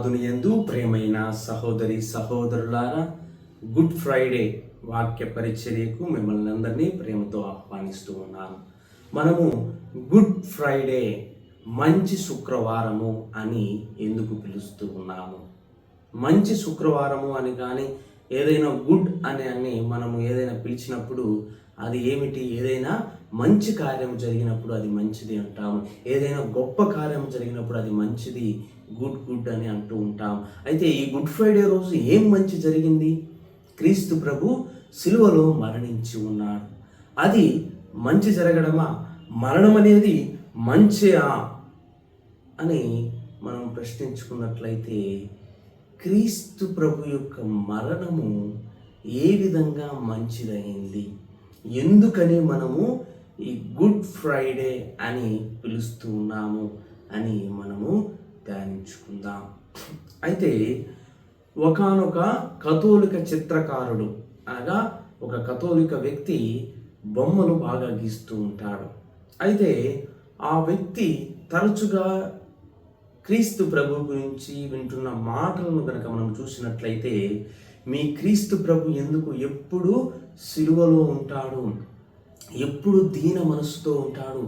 నాదుని యందు ప్రేమైన సహోదరి సహోదరులారా, గుడ్ ఫ్రైడే వాక్య పరిచర్యకు మిమ్మల్ని అందరినీ ప్రేమతో ఆహ్వానిస్తూ ఉన్నాను. మనము గుడ్ ఫ్రైడే, మంచి శుక్రవారము అని ఎందుకు పిలుస్తూ ఉన్నాము? మంచి శుక్రవారము అని కానీ ఏదైనా గుడ్ అని మనము ఏదైనా పిలిచినప్పుడు అది ఏమిటి? ఏదైనా మంచి కార్యం జరిగినప్పుడు అది మంచిది అంటాము. ఏదైనా గొప్ప కార్యం జరిగినప్పుడు అది మంచిది, గుడ్ అని అంటూ ఉంటాం. అయితే ఈ గుడ్ ఫ్రైడే రోజు ఏం మంచి జరిగింది? క్రీస్తు ప్రభు సిలువలో మరణించి ఉన్నాడు. అది మంచి జరగడమా? మరణం అనేది మంచియా అని మనం ప్రశ్నించుకున్నట్లయితే, క్రీస్తు ప్రభు యొక్క మరణము ఏ విధంగా మంచిదైంది, ఎందుకని మనము ఈ గుడ్ ఫ్రైడే అని పిలుస్తూ ఉన్నాము అని మనము ధ్యానించుకుందాం. అయితే ఒకానొక కథోలిక చిత్రకారుడు, అనగా ఒక కథోలిక వ్యక్తి బొమ్మలు బాగా గీస్తూ ఉంటాడు. అయితే ఆ వ్యక్తి తరచుగా క్రీస్తు ప్రభు గురించి వింటున్న మాటలను కనుక మనం చూసినట్లయితే, మీ క్రీస్తు ప్రభు ఎందుకు ఎప్పుడు సిలువలో ఉంటాడు, ఎప్పుడు దీన మనసుతో ఉంటాడు,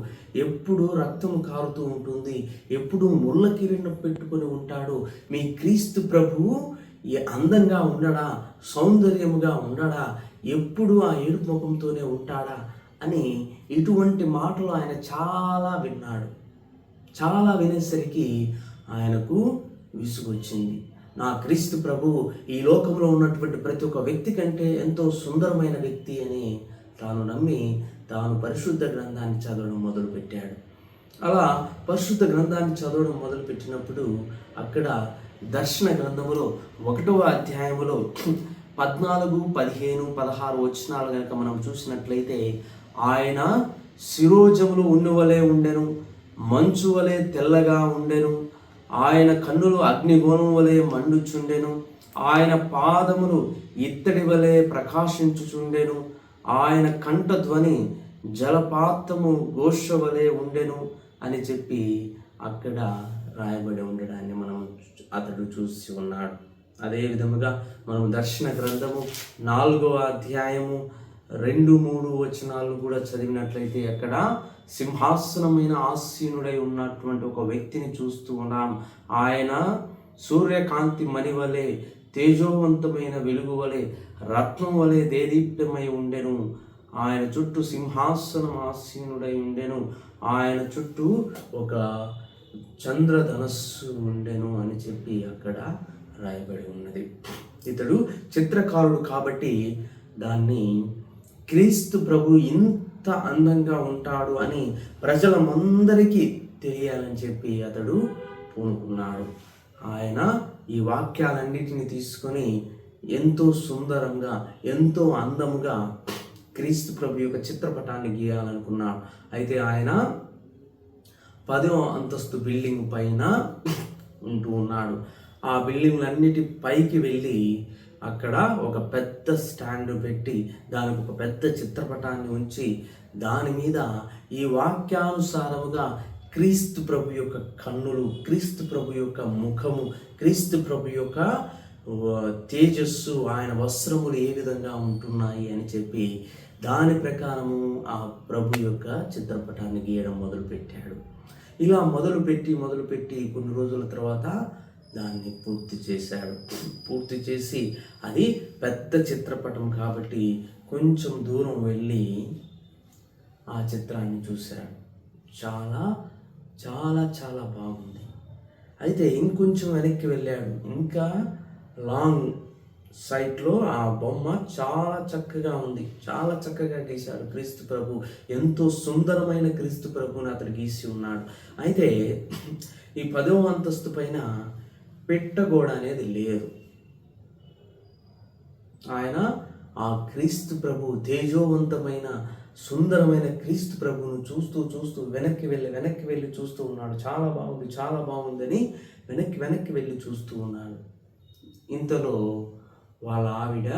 ఎప్పుడు రక్తము కారుతూ ఉంటుంది, ఎప్పుడు ముళ్ళ కిరీటం పెట్టుకొని ఉంటాడు, మీ క్రీస్తు ప్రభువు అందంగా ఉండడా, సౌందర్యముగా ఉండడా, ఎప్పుడు ఆ ఏడుపు ముఖంతోనే ఉంటాడా అని ఇటువంటి మాటలు ఆయన చాలా విన్నాడు. చాలా వినేసరికి ఆయనకు విసుగొచ్చింది. నా క్రీస్తు ప్రభు ఈ లోకంలో ఉన్నటువంటి ప్రతి ఒక్క వ్యక్తి కంటే ఎంతో సుందరమైన వ్యక్తి అని తాను నమ్మి తాను పరిశుద్ధ గ్రంథాన్ని చదవడం మొదలుపెట్టాడు. అలా పరిశుద్ధ గ్రంథాన్ని చదవడం మొదలుపెట్టినప్పుడు అక్కడ దర్శన గ్రంథములో 1వ అధ్యాయములో 14, 15, 16 వచనాలు కనుక మనం చూసినట్లయితే, ఆయన శిరోజములు ఉన్నవలే ఉండెను, మంచు వలె తెల్లగా ఉండెను, ఆయన కన్నులు అగ్నిగోణం వలె మండుచుండెను, ఆయన పాదములు ఇత్తడి వలె ప్రకాశించుచుండెను, ఆయన కంఠధ్వని జలపాతము ఘోష వలె ఉండెను అని చెప్పి అక్కడ రాయబడి ఉండడాన్ని మనం అతడు చూసి ఉన్నాడు. అదే విధముగా మనం దర్శన గ్రంథము 4వ అధ్యాయము 2, 3 వచనాలు కూడా చదివినట్లయితే అక్కడ సింహాసనమైన ఆసీనుడై ఉన్నటువంటి ఒక వ్యక్తిని చూస్తూ ఉన్నాం. ఆయన సూర్యకాంతి మణి వలె, తేజోవంతమైన వెలుగు వలె, రత్నం వలె దేదీప్యమై ఉండెను. ఆయన చుట్టూ సింహాసనం ఆసీనుడై ఉండెను, ఆయన చుట్టూ ఒక చంద్రధనస్సు ఉండెను అని చెప్పి అక్కడ రాయబడి ఉన్నది. ఇతడు చిత్రకారుడు కాబట్టి దాన్ని క్రీస్తు ప్రభు ఇంత అందంగా ఉంటాడు అని ప్రజలందరికీ తెలియాలని చెప్పి అతడు పూనుకున్నాడు. ఆయన ఈ వాక్యాలన్నిటిని తీసుకొని ఎంతో సుందరంగా, ఎంతో అందముగా క్రీస్తు ప్రభు యొక్క చిత్రపటాన్ని గీయాలనుకున్నాడు. అయితే ఆయన 10వ అంతస్తు బిల్డింగ్ పైన ఉంటూ ఉన్నాడు. ఆ బిల్డింగ్లన్నిటి పైకి వెళ్ళి అక్కడ ఒక పెద్ద స్టాండ్ పెట్టి దానికి ఒక పెద్ద చిత్రపటాన్ని ఉంచి దాని మీద ఈ వాక్యానుసారముగా క్రీస్తు ప్రభు యొక్క కన్నులు, క్రీస్తు ప్రభు యొక్క ముఖము, క్రీస్తు ప్రభు యొక్క తేజస్సు, ఆయన వస్త్రములు ఏ విధంగా ఉంటున్నాయి అని చెప్పి దాని ప్రకారము ఆ ప్రభు యొక్క చిత్రపటాన్ని గీయడం మొదలుపెట్టాడు. ఇలా మొదలుపెట్టి కొన్ని రోజుల తర్వాత దాన్ని పూర్తి చేశాడు. పూర్తి చేసి అది పెద్ద చిత్రపటం కాబట్టి కొంచెం దూరం వెళ్ళి ఆ చిత్రాన్ని చూశాడు. చాలా చాలా చాలా బాగుంది. అయితే ఇంకొంచెం వెనక్కి వెళ్ళాడు. ఇంకా లాంగ్ సైట్లో ఆ బొమ్మ చాలా చక్కగా ఉంది, చాలా చక్కగా గీశాడు క్రీస్తు ప్రభు. ఎంతో సుందరమైన క్రీస్తు ప్రభుని అతడు గీసి ఉన్నాడు. అయితే ఈ 10వ అంతస్తు పైన పెట్టగోడ అనేది లేదు. ఆయన ఆ క్రీస్తు ప్రభు, తేజోవంతమైన సుందరమైన క్రీస్తు ప్రభువును చూస్తూ వెనక్కి వెళ్ళి చూస్తూ ఉన్నాడు. చాలా బాగుందని వెనక్కి వెళ్ళి చూస్తూ ఉన్నాడు. ఇంతలో వాళ్ళ ఆవిడ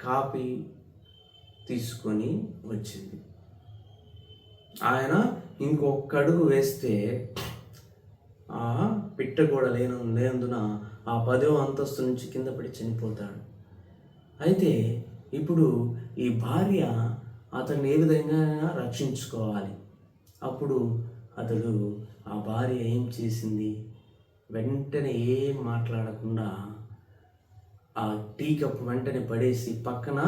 కాపీ తీసుకొని వచ్చింది. ఆయన ఇంకొక అడుగు వేస్తే ఆ పిట్టగోడ లేనందున ఆ 10వ అంతస్తు నుంచి కింద పడి చనిపోతాడు. అయితే ఇప్పుడు ఈ భార్య అతన్ని ఏ విధంగా రక్షించుకోవాలి. అప్పుడు అతడు ఆ భార్య ఏం చేసింది, వెంటనే ఏం మాట్లాడకుండా ఆ టీ కప్ వెంటనే పడేసి పక్కన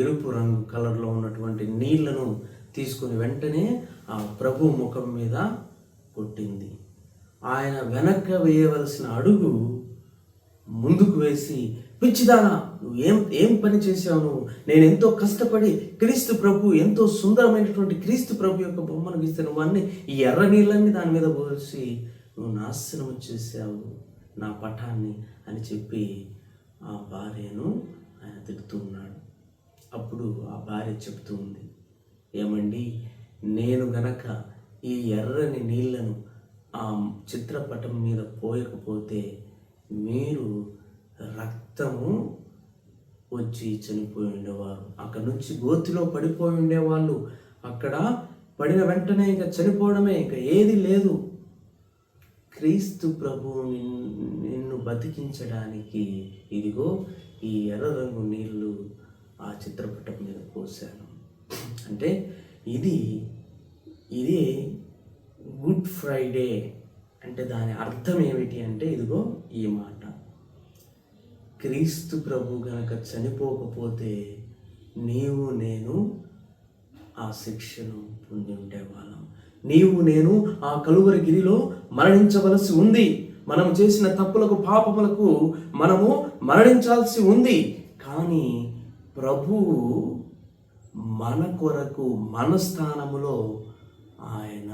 ఎరుపు రంగు కలర్లో ఉన్నటువంటి నీళ్లను తీసుకుని వెంటనే ఆ ప్రభు ముఖం మీద కొట్టింది. ఆయన వెనక్కి వేయవలసిన అడుగు ముందుకు వేసి, పిచ్చిదానా, నువ్వు ఏం పని చేసావు, నువ్వు నేను ఎంతో కష్టపడి క్రీస్తు ప్రభు, ఎంతో సుందరమైనటువంటి క్రీస్తు ప్రభు యొక్క బొమ్మను గీస్తే నువ్వు అన్ని ఈ ఎర్ర నీళ్ళని దాని మీద పోసి నువ్వు నాశనం చేసావు నా పటాన్ని అని చెప్పి ఆ భార్యను ఆయన తిడుతున్నాడు. అప్పుడు ఆ భార్య చెప్తూ ఉంది, ఏమండి, నేను గనక ఈ ఎర్రని నీళ్లను ఆ చిత్రపటం మీద పోయకపోతే మీరు రక్తము వచ్చి చనిపోయి ఉండేవారు, అక్కడ నుంచి గోతిలో పడిపోయి ఉండేవాళ్ళు, అక్కడ పడిన వెంటనే ఇంకా చనిపోవడమే, ఇంకా ఏది లేదు. క్రీస్తు ప్రభువు నిన్ను బతికించడానికి ఇదిగో ఈ ఎర్ర రంగు నీళ్లు ఆ చిత్రపటం మీద పోసాను. అంటే ఇది గుడ్ ఫ్రైడే అంటే దాని అర్థం ఏమిటి అంటే, ఇదిగో ఈ మాట, క్రీస్తు ప్రభు గనక చనిపోకపోతే నీవు నేను ఆ శిక్షను పొంది ఉండేవాళ్ళం. నీవు నేను ఆ కలువరి గిరిలో మరణించవలసి ఉంది. మనం చేసిన తప్పులకు, పాపములకు మనము మరణించాల్సి ఉంది. కానీ ప్రభువు మన కొరకు, మన స్థానములో ఆయన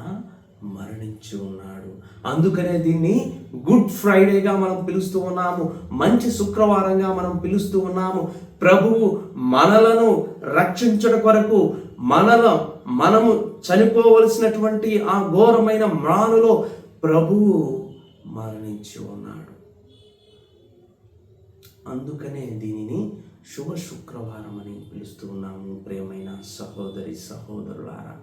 మరణించి ఉన్నాడు. అందుకనే దీన్ని గుడ్ ఫ్రైడేగా మనం పిలుస్తూ ఉన్నాము, మంచి శుక్రవారంగా మనం పిలుస్తూ ఉన్నాము. ప్రభువు మనలను రక్షించడం కొరకు, మనము చనిపోవలసినటువంటి ఆ ఘోరమైన మ్రానులో ప్రభువు మరణించి ఉన్నాడు. అందుకనే దీనిని శుభ శుక్రవారం అని పిలుస్తూ ఉన్నాము. ప్రియమైన సహోదరి సహోదరులారా,